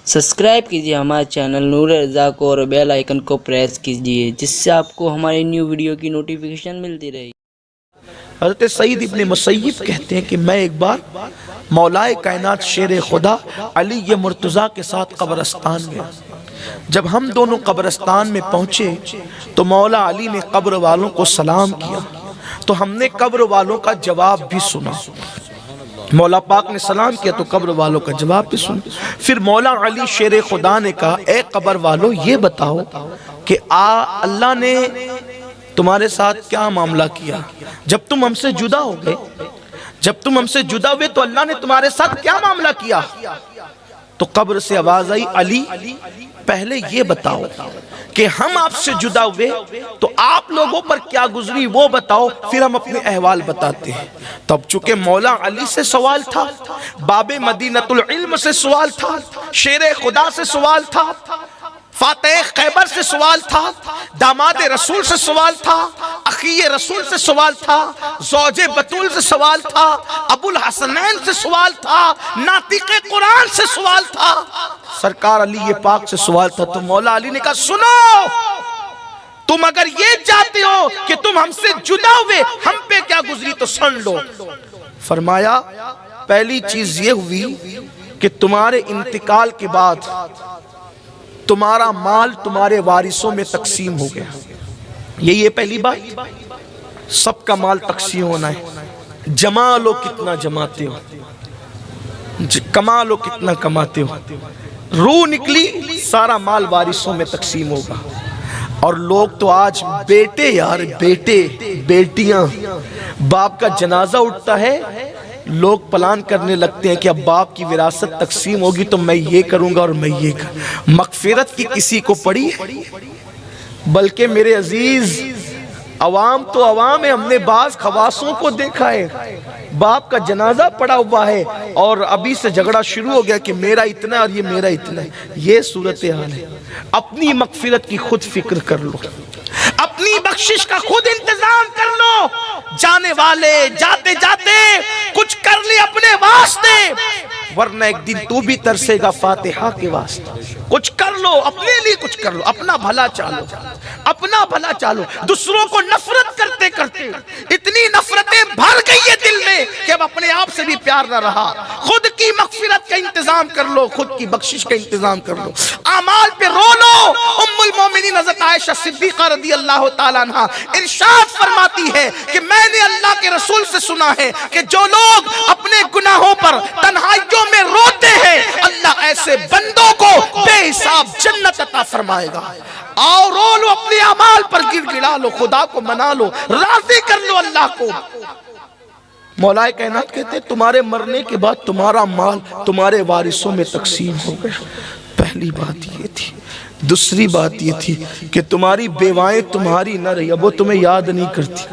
Subscribe कीजिए हमारे channel नूर रज़ा को और बेल आइकन को प्रेस कीजिए जिससे आपको हमारी न्यू वीडियो की नोटिफिकेशन मिलती रहे। हज़रत सईद इब्न मुसय्यिब कहते हैं कि मैं एक बार मौलाए कायनात शेर खुदा अली मुर्तज़ा के साथ कब्रिस्तान गया। जब हम दोनों कब्रिस्तान में पहुंचे तो मौला अली ने कब्र वालों को सलाम किया, तो हमने कब्र वालों का जवाब भी सुना। मौला पाक ने सलाम किया तो कब्र वालों का जवाब भी सुना। फिर मौला अली शेर खुदा ने कहा, ए कब्र वालों ये बताओ कि अल्लाह ने तुम्हारे साथ क्या मामला किया जब तुम हमसे जुदा हो गए। जब तुम हमसे जुदा हुए तो अल्लाह ने तुम्हारे साथ क्या मामला किया। तो कब्र से आवाज आई, अली पहले ये बताओ कि हम आपसे जुदा हुए तो आप लोगों पर क्या गुजरी वो बताओ, फिर हम अपने अहवाल बताते हैं। तब चूंकि मौला अली से सवाल था, बाबे मदीनतुल इल्म से सवाल था, शेर खुदा से सवाल था, फातेह खैबर से सवाल था, दामाद रसूल से सवाल था, अखीए रसूल से सवाल था, ज़ौजे बतूल से सवाल था, अबुल हसनैन से सवाल था, नातिक़े कुरान से सवाल था, सरकार अली ये पाक से सवाल था। तो मौला अली ने कहा, सुनो, तुम अगर ये चाहते हो कि तुम हमसे जुदा हुए, हम पे क्या गुजरी तो सुन लो। फरमाया, पहली चीज ये हुई कि तुम्हारे इंतकाल के बाद तुम्हारा माल तुम्हारे वारिसों में तकसीम हो गया। यही है पहली बात, सबका माल तकसीम होना है। जमा लो कितना जमाते हो, कमा लो कितना कमाते हो, रूह निकली सारा माल वारिसों में तकसीम होगा। और लोग तो आज बेटे यार बेटे बेटियां, बाप का जनाजा उठता है, लोग प्लान करने लगते हैं कि अब बाप की विरासत तकसीम होगी तो मैं ये करूंगा और मैं ये कर। मगफिरत की किसी को पड़ी, बल्कि मेरे अजीज अवाम तो अवाम है। हमने बाज खवासों को देखा है, बाप का जनाजा पड़ा हुआ है और अभी से झगड़ा शुरू हो गया कि मेरा इतना और ये मेरा इतना है। ये सूरत हाल है। अपनी मगफिरत की खुद फिक्र कर लो, अपनी बख्शिश का खुद इंतजाम कर लो। जाने वाले जाते जाते कुछ कर ले अपने वास्ते, वरना एक दिन तू भी तरसेगा फातिहा के वास्ते। कुछ कर लो अपने लिए, कुछ कर लो, अपना भला चालो, अपना भला चालो। दूसरों को नफरत करते करते इतनी नफरतें भर गई है दिल में कि अब अपने आप से भी प्यार न रहा। खुद की मगफिरत का इंतजाम कर लो, खुद की बख्शिश का इंतजाम कर लो, आमाल पे रो लो। उम्मुल मोमिनीन हज़रत आयशा सिद्दीक़ा रज़ियल्लाहु ताला अन्हा इरशाद फरमाती है कि मैंने अल्लाह के रसूल से सुना है कि जो लोग अपने गुनाहों पर तन्हाइयों में रोते हैं, अल्लाह ऐसे बंदों को बेहिसाब जन्नत अता फरमाएगा। आओ रो लो, अपने अमाल पर गिड़गिड़ा लो, खुदा को मना लो, राजी कर लो अल्लाह को। मौलाए कायनात कहते तुम्हारे मरने के बाद तुम्हारा माल तुम्हारे वारिसों में तकसीम हो गया। पहली बात ये थी। दूसरी बात ये थी कि तुम्हारी बेवाएं तुम्हारी न रही, अब वो तुम्हें याद नहीं करती।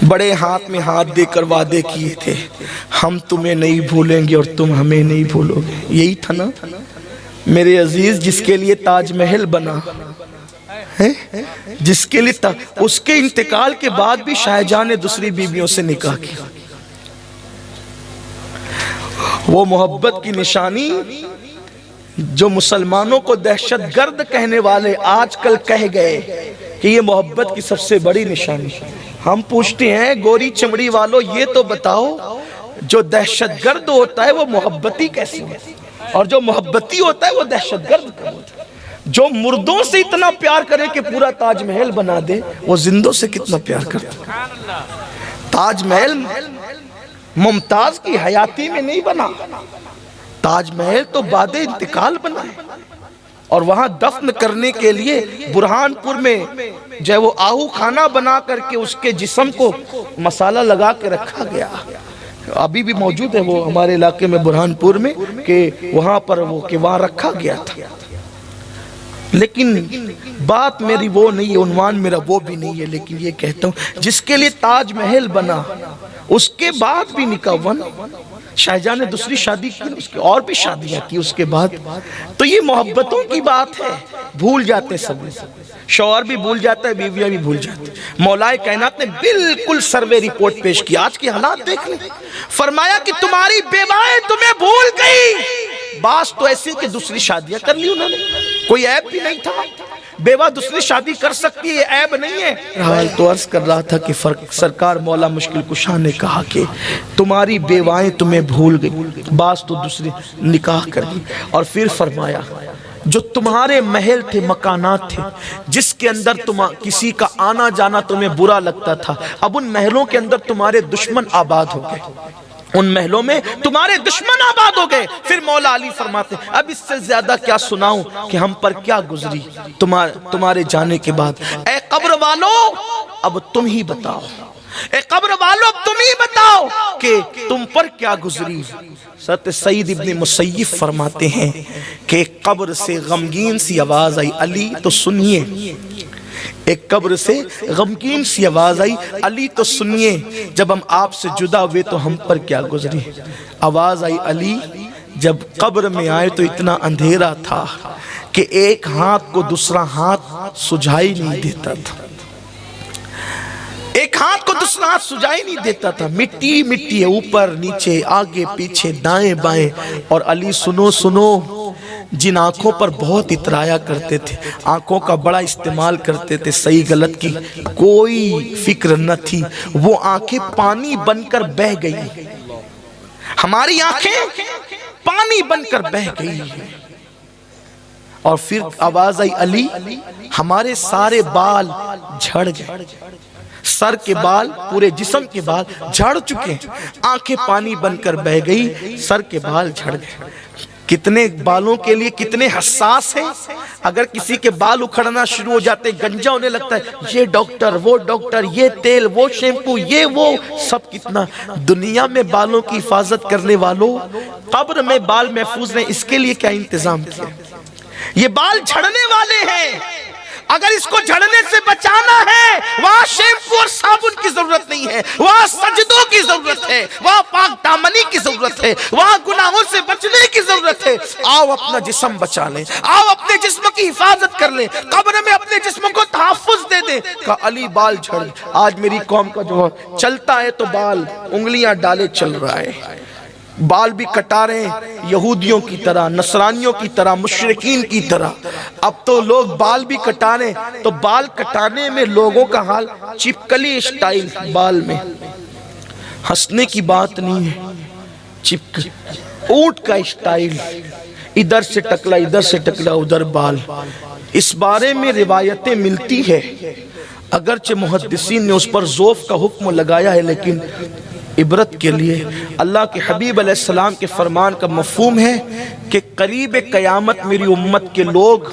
बड़े हाथ में हाथ देकर वादे किए थे, हम तुम्हें नहीं भूलेंगे और तुम हमें नहीं भूलोगे। यही था ना मेरे अजीज, जिसके लिए ताजमहल बना है, जिसके लिए उसके इंतकाल के बाद भी शाहजहां ने दूसरी बीवियों से निकाह किया। वो मोहब्बत की निशानी जो मुसलमानों को दहशतगर्द कहने वाले आजकल कह गए कि ये मोहब्बत की सबसे बड़ी निशानी। हम पूछते हैं गोरी चमड़ी वालों, ये तो बताओ जो दहशतगर्द होता है वो मोहब्बती कैसे होता है, और जो मोहब्बती होता है वो दहशतगर्द कब होता है। जो मुर्दों से इतना प्यार करे कि पूरा ताजमहल बना दे, वो जिंदों से कितना प्यार करता है। ताजमहल मुमताज की हयाती में नहीं बना, ताजमहल तो बादे इंतकाल बना है। और वहां दफन करने के लिए बुरहानपुर में जो है वो आहू खाना बना करके उसके जिस्म को मसाला लगा के रखा गया। अभी भी मौजूद है वो हमारे इलाके में बुरहानपुर में, कि वहां पर वो कि वहां रखा गया था। लेकिन बात मेरी वो नहीं है, उन्वान मेरा वो भी नहीं है। लेकिन ये कहता हूँ जिसके लिए ताजमहल बना उसके बाद भी निकाह हुआ ना, शाहजहां ने दूसरी शादी की, उसके और भी शादियां की उसके बाद। तो ये मोहब्बतों की बात है, भूल जाते सब, शौहर भी भूल जाता है, बीवियां भी भूल जाती है। मौलाए कायनात ने बिल्कुल सर्वे रिपोर्ट पेश की, आज के हालात देख लें। फरमाया कि तुम्हारी बेवाएं तुम्हें भूल गई, बास तो ऐसी कि दूसरी शादियां कर ली उन्होंने, कोई ऐब भी नहीं था, बेवा दूसरी शादी कर सकती है, ये ऐब नहीं है। हाल तो अर्ज कर रहा था कि सरकार मौला मुश्किल कुशा ने कहा कि तुम्हारी बेवाएं तुम्हें भूल गई, बास तो दूसरी निकाह कर दी। और फिर फरमाया जो तुम्हारे महल थे, मकानात थे, जिसके अंदर तुम किसी का आना जाना तुम्हें बुरा लगता था, अब उन महलों के अंदर तुम्हारे दुश्मन आबाद हो गए, उन महलों में तुम्हारे दुश्मन आबाद हो गए। फिर मौला अली फरमाते अब इससे ज्यादा क्या सुनाऊं कि हम पर क्या गुजरी तुम्हारे जाने के बाद। ऐ कब्र वालों अब तुम ही बताओ, ए कब्र वालों अब तुम ही बताओ कि तुम पर क्या गुजरी। सत सईद इब्ने मुसय्यिब फरमाते हैं कि कब्र से गमगीन सी आवाज आई, अली तो सुनिए। एक कब्र से गमगीन सी आवाज आई, अली तो सुनिए, जब हम आपसे जुदा हुए तो हम पर क्या गुजरी। आवाज आई, अली जब कब्र में आए तो इतना अंधेरा था कि एक हाथ को दूसरा हाथ सुझाई नहीं देता था, एक हाथ को दूसरा हाथ सुझाई नहीं देता था, मिट्टी मिट्टी है, ऊपर नीचे आगे पीछे दाएं बाएं। और अली सुनो सुनो, जिन आंखों पर बहुत इतराया करते थे, आंखों का बड़ा इस्तेमाल करते थे, सही गलत की कोई फिक्र न थी, वो आंखें पानी बनकर बह गई, हमारी आंखें पानी बनकर बह गई। और फिर आवाज आई, अली हमारे सारे बाल झड़ गए, सर के बाल पूरे जिस्म के बाल झड़ चुके, आंखें पानी बनकर बह गई, सर के बाल झड़ गए। कितने बालों के लिए कितने हसास हैं, अगर किसी के बाल उखड़ना शुरू हो जाते, गंजा होने लगता है, ये डॉक्टर वो डॉक्टर, ये तेल वो शैम्पू ये वो सब। कितना दुनिया में बालों की हिफाजत करने वालों, कब्र में बाल महफूज रहे, इसके लिए क्या इंतजाम किया। ये बाल झड़ने वाले हैं, अगर इसको झड़ने से बचाना है, वहां शैम्पू और साबुन की जरूरत नहीं है, वहां सजदों की जरूरत है, वहां पाक दामनी की जरूरत है, वहां गुनाहों से बचने की जरूरत है। आओ अपना जिस्म बचा लें, आओ अपने जिस्म की हिफाजत कर लें, कब्र में अपने जिस्म को तहफ्फुज दे दें। का अली बाल झड़, आज मेरी कौम का जो चलता है तो बाल उंगलियां डाले चल रहा है, बाल भी कटा रहे हैं यहूदियों की तरह, नसरानियों की तरह, मुशरिकीन की तरह। अब तो लोग बाल भी कटा रहे, तो बाल कटाने में लोगों का हाल चिपकली स्टाइल बाल में, हंसने की बात नहीं है, चिपक ऊंट का स्टाइल, इधर से टकला इधर से टकला उधर बाल। इस बारे में रिवायतें मिलती है, अगरचे मुहद्दिसीन ने उस पर ज़ोफ का हुक्म लगाया है, लेकिन इबरत के लिए अल्लाह के हबीब अलैहिस्सलाम के फरमान का मफहूम है कि करीब क़यामत मेरी उम्मत के लोग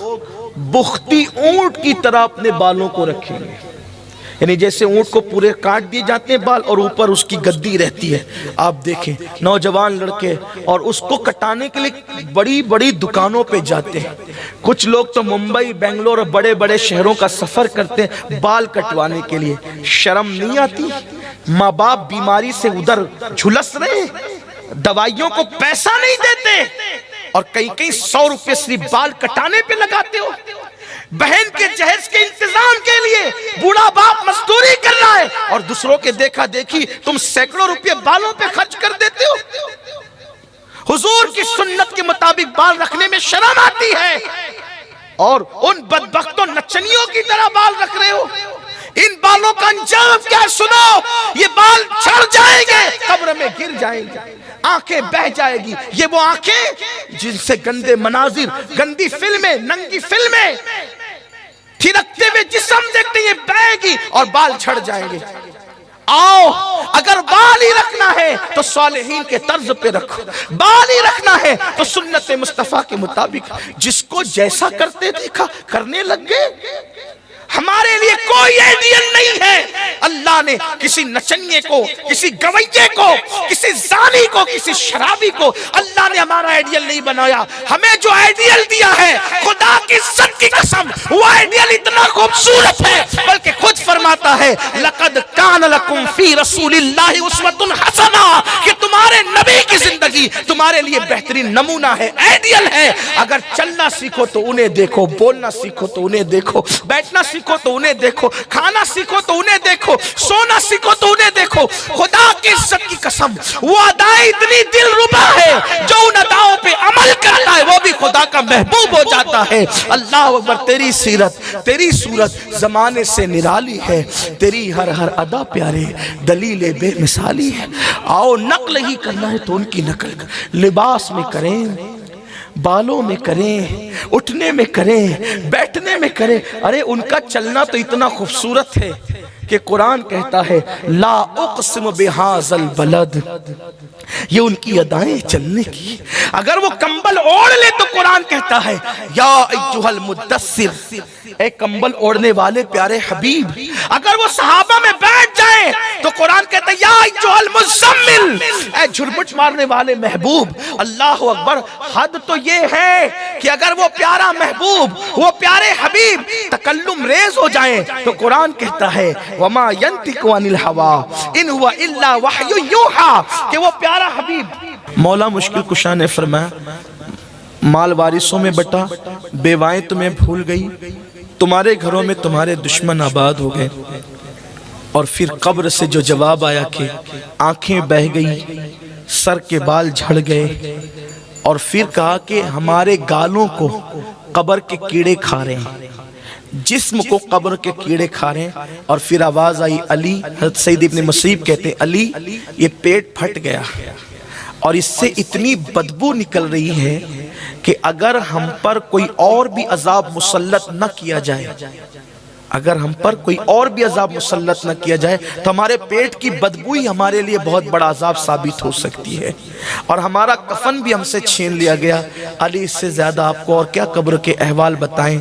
बुख्ती ऊंट की तरह अपने बालों को रखेंगे, यानी जैसे ऊंट को पूरे काट दिए जाते हैं बाल और ऊपर उसकी गद्दी रहती है। आप देखें नौजवान लड़के और उसको कटाने के लिए बड़ी बड़ी दुकानों पे जाते हैं, कुछ लोग तो मुंबई बेंगलोर और बड़े बड़े शहरों का सफर करते हैं बाल कटवाने के लिए। शर्म नहीं आती? माँ बाप बीमारी से उधर झुलस रहे, दवाइयों को पैसा नहीं देते और कई कई 100 रुपए सिर्फ बाल कटाने पे लगाते हो। बहन के जहेज के इंतजाम के लिए बूढ़ा बाप मजदूरी कर रहा है और दूसरों के देखा देखी तुम सैकड़ों रुपए बालों पे खर्च कर देते हो। हुजूर की सुन्नत के मुताबिक बाल रखने में शर्म आती है और उन बदबख्तों नचनियों की तरह बाल रख रहे हो। इन बालों का अंजाम क्या है सुनो, ये बाल झड़ जाएंगे, कब्र में गिर जाएंगे, आंखें बह जाएगी। ये वो आंखें जिनसे गंदे मनाजिर, गंदी फिल्में, नंगी फिल्में, थिरकते हुए जिस्म देखते हैं, बहेगी और बाल झड़ जाएंगे। आओ, अगर बाल ही रखना है तो सालिहीन के तर्ज पे रखो, बाल ही रखना है तो सुन्नत मुस्तफा के मुताबिक, जिसको जैसा करते देखा करने लग गए। हमारे लिए कोई आइडियल नहीं है। अल्लाह ने किसी नचनिए को, किसी गवैये को, किसी जानी को, किसी शराबी को अल्लाह ने हमारा आइडियल नहीं बनाया। हमें जो आइडियल दिया है, खुदा की इज्जत की कसम, वो आइडियल इतना खूबसूरत है बल्कि खुद फरमाता है लक़द कान लकुम फी रसूलिल्लाहि उस्वतुन हसना, कि तुम्हारे नबी की जिंदगी तुम्हारे लिए बेहतरीन नमूना है, आइडियल है। अगर चलना सीखो तो उन्हें देखो, बोलना सीखो तो उन्हें देखो, बैठना सीखो तो उन्हें देखो, खाना सीखो तो उन्हें देखो, सोना सीखो तो उन्हें देखो। खुदा की इज्जत की कसम, वो अदाएं इतनी दिलरुबा है जो उन अदाओं पे अमल करता محبوب ہو جاتا ہے۔ اللہ اکبر، تیری سیرت تیری صورت زمانے سے نرالی ہے، تیری ہر ہر ادا پیارے دلیل بے مثالی ہے۔ آؤ نقل ہی کرنا ہے تو ان کی نقل لباس میں کریں، بالوں میں کریں، اٹھنے میں کریں، بیٹھنے میں کریں۔ ارے ان کا چلنا تو اتنا خوبصورت ہے کہ قرآن کہتا ہے لا اقسم بہذا البلد، یہ ان کی ادائیں چلنے کی۔ اگر وہ کمبل اوڑھ لے تو قرآن کہتا ہے یا ایھا المدثر، اے کمبل اوڑھنے والے پیارے حبیب۔ اگر وہ صحابہ میں بیٹھ جائیں تو قرآن کہتا ہے یا ایھا المزمل، اے جھرمٹ مارنے والے محبوب۔ اللہ اکبر، حد تو یہ ہے کہ اگر وہ پیارا محبوب، وہ پیارے حبیب تکلم ریز ہو جائیں تو قرآن کہتا ہے وما ينطق عن الهوى ان هو الا وحی یوحى، کہ وہ پیارا حبیب۔ مولا مشکل کشا نے فرمایا مال وارثوں میں بٹا، بیوائیں تمہیں بھول گئی، تمہارے گھروں میں تمہارے دشمن آباد ہو گئے۔ اور پھر قبر سے جو جواب آیا کہ آنکھیں بہہ گئی، سر کے بال جھڑ گئے، اور پھر کہا کہ ہمارے گالوں کو قبر کے کیڑے کھا رہے ہیں، جسم کو قبر کے کیڑے کھا رہے ہیں۔ اور پھر آواز آئی علی، حضرت سید ابن مسیب کہتے ہیں علی یہ پیٹ پھٹ گیا اور اس سے اتنی بدبو نکل رہی ہے کہ اگر ہم پر کوئی اور بھی عذاب مسلط نہ کیا جائے، اگر ہم پر کوئی اور بھی عذاب مسلط نہ کیا جائے تو ہمارے پیٹ کی بدبو ہی ہمارے لیے بہت بڑا عذاب ثابت ہو سکتی ہے، اور ہمارا کفن بھی ہم سے چھین لیا گیا۔ علی اس سے زیادہ آپ کو اور کیا قبر کے احوال بتائیں۔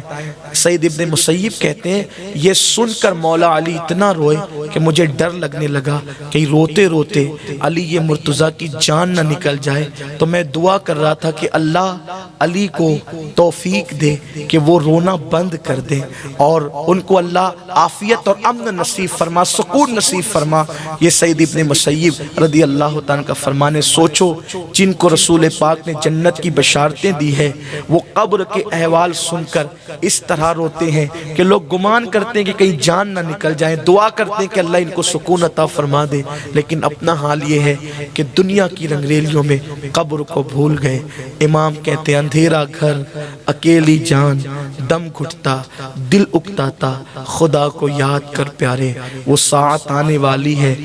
سید ابن مسیب کہتے ہیں یہ سن کر مولا علی اتنا روئے کہ مجھے ڈر لگنے لگا کہ روتے روتے علی یہ مرتضیٰ کی جان نہ نکل جائے۔ تو میں دعا کر رہا تھا کہ اللہ علی کو توفیق دے کہ وہ رونا بند کر دیں، اور ان کو اللہ عافیت اور امن نصیب فرما، سکون نصیب فرما۔ یہ سید ابن مسیب رضی اللہ تعالیٰ کا فرمان ہے۔ سوچو جن کو رسول پاک نے جنت کی بشارتیں دی ہے، وہ قبر کے احوال سن کر اس طرح روتے ہیں کہ لوگ گمان کرتے ہیں کہ کہیں جان نہ نکل جائیں، دعا کرتے ہیں کہ اللہ ان کو سکون عطا فرما دے، لیکن اپنا حال یہ ہے کہ دنیا کی رنگریلیوں میں قبر کو بھول گئے۔ امام کہتے ہیں اندھیرا گھر، اکیلی جان، دم گھٹتا، دل اکتاتا، خدا کو یاد کر پیارے، وہ ساعت آنے والی ہے